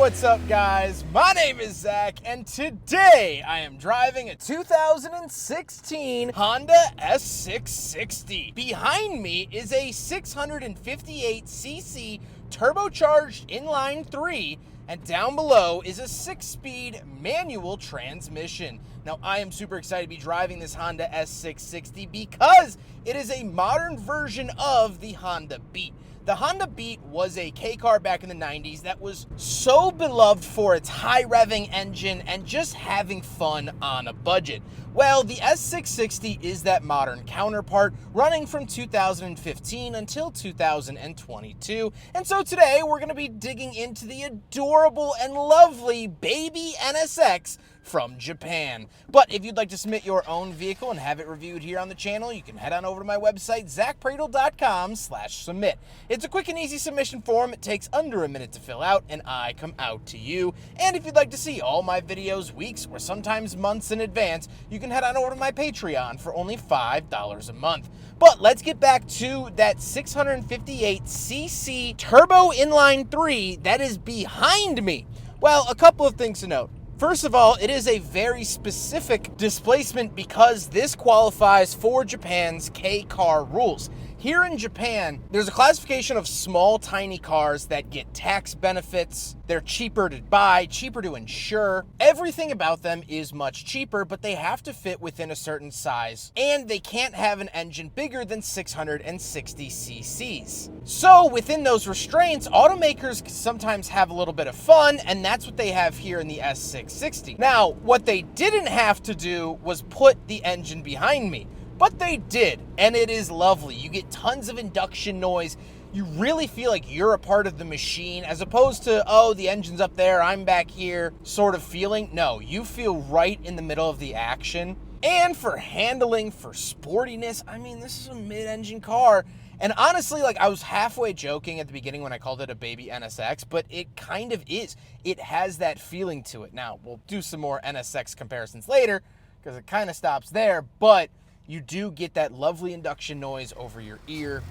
What's up, guys? My name is Zach, and today I am driving a 2016 Honda S660. Behind me is a 658cc turbocharged inline 3, and down below is a 6-speed manual transmission. Now, I am super excited to be driving this Honda S660 because it is a modern version of the Honda Beat. The Honda Beat was a K car back in the 90s that was so beloved for its high revving engine and just having fun on a budget. Well, the S660 is that modern counterpart, running from 2015 until 2022. And so today we're going to be digging into the adorable and lovely baby NSX from Japan. But if you'd like to submit your own vehicle and have it reviewed here on the channel, you can head on over to my website, zackpradel.com/submit. It's a quick and easy submission form. It takes under a minute to fill out, and I come out to you. And if you'd like to see all my videos weeks or sometimes months in advance, you can head on over to my Patreon for only $5 a month. But let's get back to that 658cc turbo inline 3 that is behind me. Well, a couple of things to note. First of all, it is a very specific displacement because this qualifies for Japan's K-car rules. Here in Japan, there's a classification of small, tiny cars that get tax benefits. They're cheaper to buy, cheaper to insure. Everything about them is much cheaper, but they have to fit within a certain size, and they can't have an engine bigger than 660 cc's. So within those restraints, automakers sometimes have a little bit of fun, and that's what they have here in the S660. Now, what they didn't have to do was put the engine behind me. But they did, and it is lovely. You get tons of induction noise. You really feel like you're a part of the machine as opposed to, oh, the engine's up there, I'm back here sort of feeling. No, you feel right in the middle of the action. And for handling, for sportiness, I mean, this is a mid-engine car. And honestly, like, I was halfway joking at the beginning when I called it a baby NSX, but it kind of is. It has that feeling to it. Now, we'll do some more NSX comparisons later because it kind of stops there, but you do get that lovely induction noise over your ear.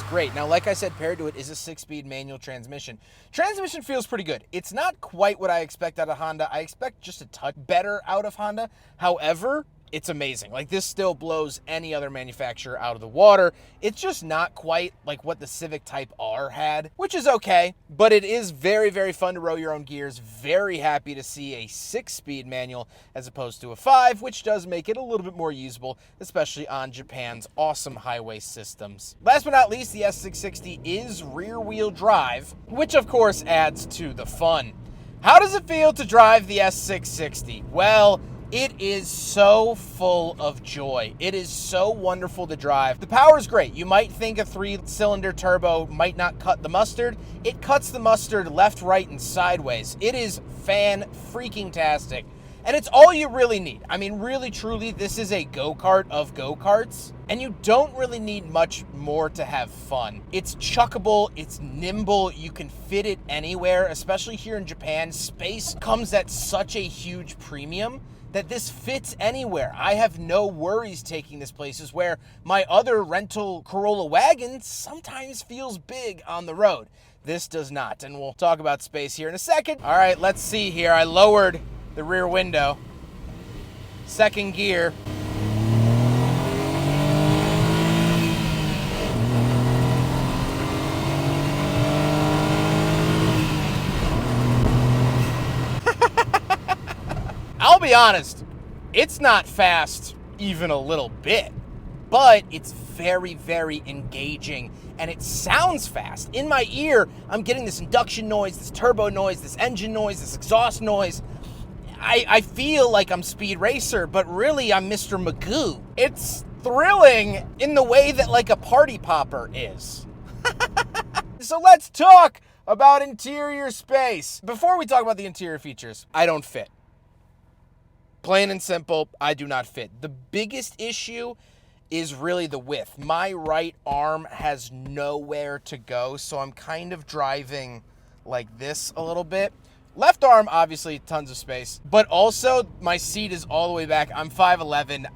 Great. Now, like I said, paired to it is a 6-speed manual transmission. Transmission feels pretty good. It's not quite what I expect out of Honda. I expect just a touch better out of Honda. However, it's amazing. Like, this still blows any other manufacturer out of the water. It's just not quite like what the Civic Type R had, which is okay, but it is very, very fun to row your own gears. Very happy to see a 6-speed manual as opposed to a 5, which does make it a little bit more usable, especially on Japan's awesome highway systems. Last but not least, the S660 is rear-wheel drive, which of course adds to the fun. How does it feel to drive the S660? Well, it is so full of joy. It is so wonderful to drive. The power is great. You might think a 3-cylinder turbo might not cut the mustard. It cuts the mustard left, right, and sideways. It is fan-freaking-tastic. And it's all you really need. I mean, really, truly, this is a go-kart of go-karts. And you don't really need much more to have fun. It's chuckable, it's nimble, you can fit it anywhere, especially here in Japan. Space comes at such a huge premium that this fits anywhere. I have no worries taking this places where my other rental Corolla wagon sometimes feels big on the road. This does not, and we'll talk about space here in a second. All right, let's see here. I lowered the rear window. Second gear. I'll be honest, it's not fast even a little bit, but it's very, very engaging, and it sounds fast. In my ear, I'm getting this induction noise, this turbo noise, this engine noise, this exhaust noise. I feel like I'm Speed Racer, but really I'm Mr. Magoo. It's thrilling in the way that like a party popper is. So let's talk about interior space. Before we talk about the interior features, I don't fit. Plain and simple, I do not fit. The biggest issue is really the width. My right arm has nowhere to go, so I'm kind of driving like this a little bit. Left arm, obviously, tons of space, but also my seat is all the way back. I'm 5'11".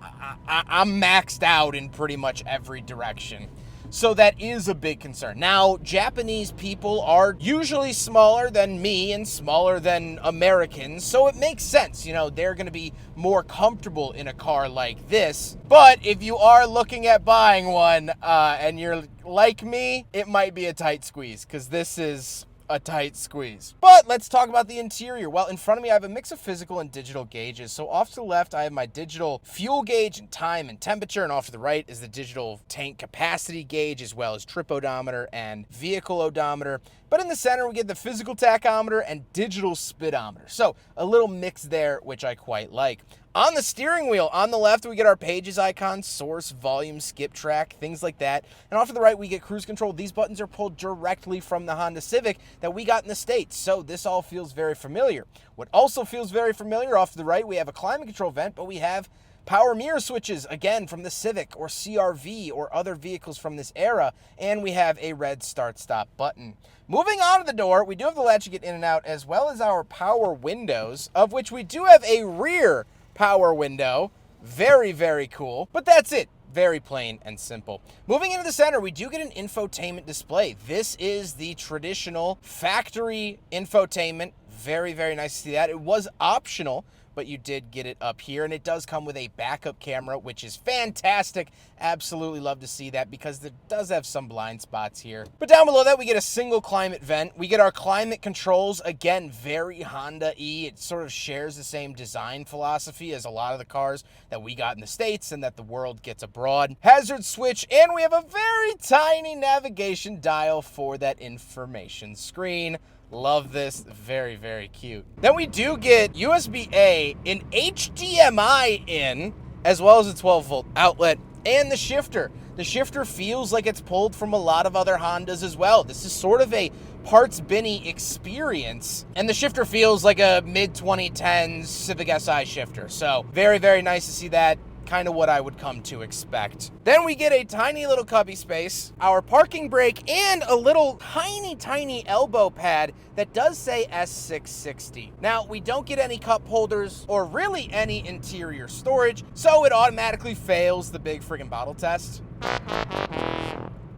I'm maxed out in pretty much every direction. So that is a big concern. Now, Japanese people are usually smaller than me and smaller than Americans, so it makes sense. You know, they're going to be more comfortable in a car like this. But if you are looking at buying one and you're like me, it might be a tight squeeze, because this is a tight squeeze. But let's talk about the interior. Well, in front of me, I have a mix of physical and digital gauges. So off to the left, I have my digital fuel gauge and time and temperature, and off to the right is the digital tank capacity gauge, as well as trip odometer and vehicle odometer. But in the center, we get the physical tachometer and digital speedometer. So a little mix there, which I quite like. On the steering wheel, on the left, we get our pages icon, source, volume, skip track, things like that. And off to the right, we get cruise control. These buttons are pulled directly from the Honda Civic that we got in the States, so this all feels very familiar. What also feels very familiar, off to the right, we have a climate control vent, but we have power mirror switches, again, from the Civic or CR-V or other vehicles from this era, and we have a red start-stop button. Moving on to the door, we do have the latch to get in and out, as well as our power windows, of which we do have a rear power window. Very, very cool. But that's it. Very plain and simple. Moving into the center, we do get an infotainment display. This is the traditional factory infotainment. Very, very nice to see that. It was optional, but you did get it up here, and it does come with a backup camera, which is fantastic. Absolutely love to see that, because it does have some blind spots here. But down below that, we get a single climate vent. We get our climate controls, again, very Honda-y. It sort of shares the same design philosophy as a lot of the cars that we got in the States and that the world gets abroad. Hazard switch, and we have a very tiny navigation dial for that information screen. Love this. Very, very cute. Then we do get USB-A, an HDMI in, as well as a 12-volt outlet, and the shifter. The shifter feels like it's pulled from a lot of other Hondas as well. This is sort of a parts binny experience, and the shifter feels like a mid-2010s Civic Si shifter. So very, very nice to see that. Kind of what I would come to expect. Then we get a tiny little cubby space, our parking brake, and a little tiny elbow pad that does say S660. Now, we don't get any cup holders or really any interior storage, so it automatically fails the big friggin' bottle test.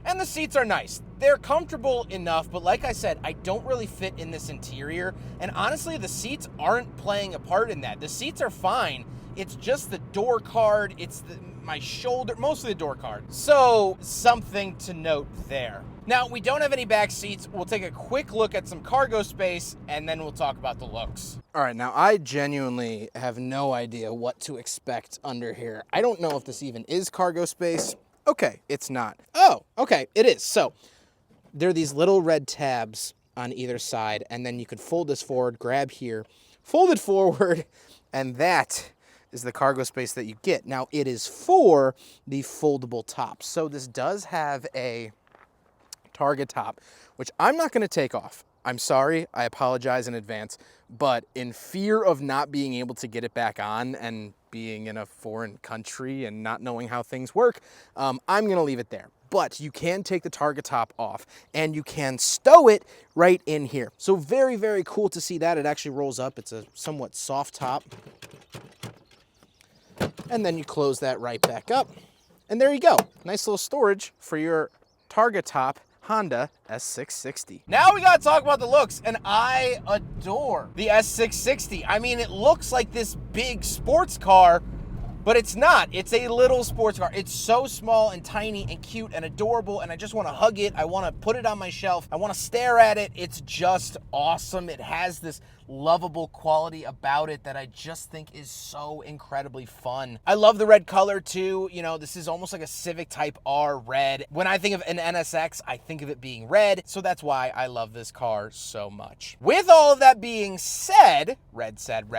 And the seats are nice. They're comfortable enough, but like I said, I don't really fit in this interior, and honestly, the seats aren't playing a part in that. The seats are fine. It's just the door card, it's my shoulder, mostly the door card. So, something to note there. Now, we don't have any back seats. We'll take a quick look at some cargo space, and then we'll talk about the looks. All right, now I genuinely have no idea what to expect under here. I don't know if this even is cargo space. Okay, it's not. Oh, okay, it is. So, there are these little red tabs on either side, and then you could fold this forward, grab here, fold it forward, and that is the cargo space that you get. Now, it is for the foldable top. So this does have a Targa top, which I'm not going to take off. I'm sorry. I apologize in advance. But in fear of not being able to get it back on and being in a foreign country and not knowing how things work, I'm going to leave it there. But you can take the Targa top off and you can stow it right in here. So very, very cool to see that. It actually rolls up. It's a somewhat soft top. And then you close that right back up. And there you go. Nice little storage for your Targa top Honda S660. Now we gotta talk about the looks, and I adore the S660. I mean, it looks like this big sports car, but it's not. It's a little sports car. It's so small and tiny and cute and adorable, and I just want to hug it. I want to put it on my shelf. I want to stare at it. It's just awesome. It has this lovable quality about it that I just think is so incredibly fun. I love the red color too. You know, this is almost like a Civic Type R red. When I think of an NSX, I think of it being red, so that's why I love this car so much. With all of that being said, red said,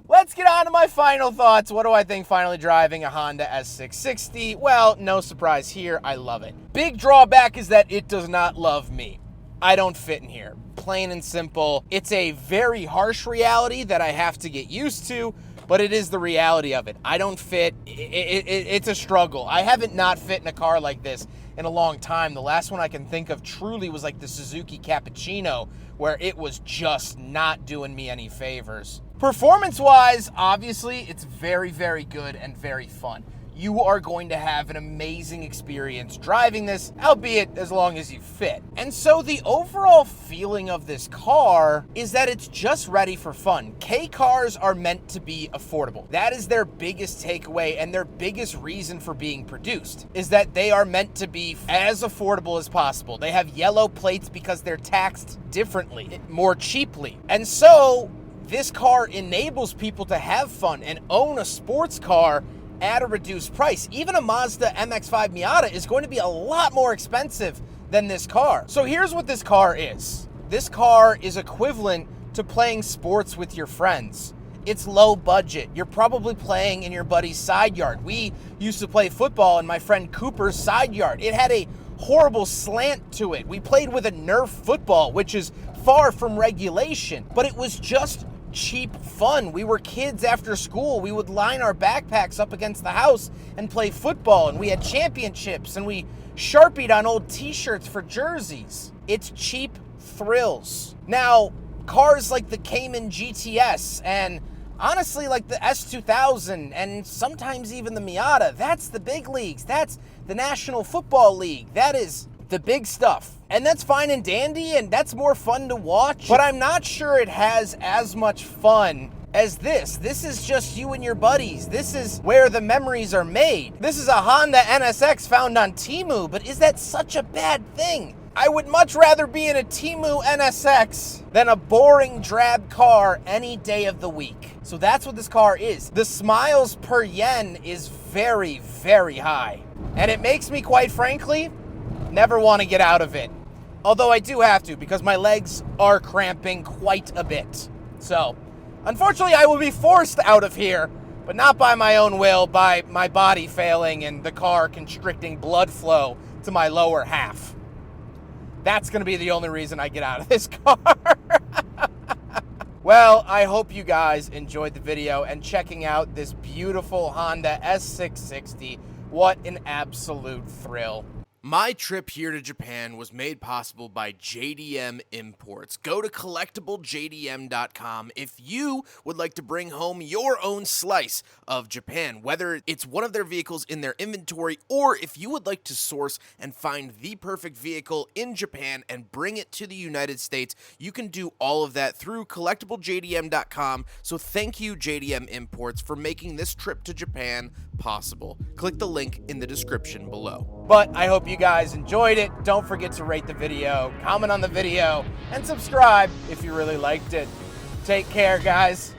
let's get on to my final thoughts. What do I think finally driving a Honda S660? Well, no surprise here, I love it. Big drawback is that it does not love me. I don't fit in here. Plain and simple. It's a very harsh reality that I have to get used to, but it is the reality of it. I don't fit. It's a struggle. I haven't not fit in a car like this in a long time. The last one I can think of truly was like the Suzuki Cappuccino, where it was just not doing me any favors. Performance-wise, obviously, it's very, very good and very fun. You are going to have an amazing experience driving this, albeit as long as you fit. And so the overall feeling of this car is that it's just ready for fun. K cars are meant to be affordable. That is their biggest takeaway and their biggest reason for being produced, is that they are meant to be as affordable as possible. They have yellow plates because they're taxed differently, more cheaply. And so this car enables people to have fun and own a sports car at a reduced price. Even a Mazda MX-5 Miata is going to be a lot more expensive than this car. So here's what this car is. This car is equivalent to playing sports with your friends. It's low budget. You're probably playing in your buddy's side yard. We used to play football in my friend Cooper's side yard. It had a horrible slant to it. We played with a Nerf football, which is far from regulation, but it was just cheap fun. We were kids after school. We would line our backpacks up against the house and play football, and we had championships, and we Sharpied on old t-shirts for jerseys. It's cheap thrills. Now, cars like the Cayman GTS and honestly like the S2000 and sometimes even the Miata, that's the big leagues. That's the National Football League. That is the big stuff. And that's fine and dandy, and that's more fun to watch, but I'm not sure it has as much fun as this. This is just you and your buddies. This is where the memories are made. This is a Honda NSX found on Temu, but is that such a bad thing? I would much rather be in a Temu NSX than a boring, drab car any day of the week. So that's what this car is. The smiles per yen is very, very high. And it makes me, quite frankly, never want to get out of it. Although I do have to, because my legs are cramping quite a bit. So, unfortunately, I will be forced out of here, but not by my own will, by my body failing and the car constricting blood flow to my lower half. That's going to be the only reason I get out of this car. Well, I hope you guys enjoyed the video and checking out this beautiful Honda S660. What an absolute thrill. My trip here to Japan was made possible by JDM Imports. Go to collectiblejdm.com if you would like to bring home your own slice of Japan, whether it's one of their vehicles in their inventory or if you would like to source and find the perfect vehicle in Japan and bring it to the United States. You can do all of that through collectiblejdm.com. So thank you, JDM Imports, for making this trip to Japan possible. Click the link in the description below. But I hope you guys enjoyed it. Don't forget to rate the video, comment on the video, and subscribe if you really liked it. Take care, guys.